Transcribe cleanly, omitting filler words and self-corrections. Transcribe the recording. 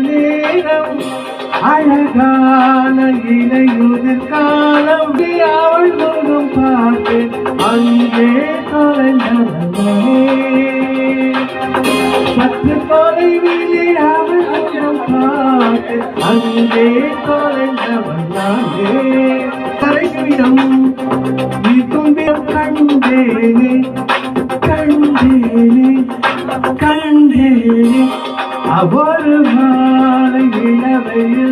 நேரம் அழகான இலையுதிர் காலம் அவள் முகம் பார்த்து அங்கே தொலைந்தவனே சற்று தொலைவிலே அவள் முகம் பார்த்து அங்கே தொலைந்தவனாலே கரைவிடம் நீ தும்பிடம் கண்டேனே கண்டேனே கண்டேனே ஒரு மாலை இளவையில்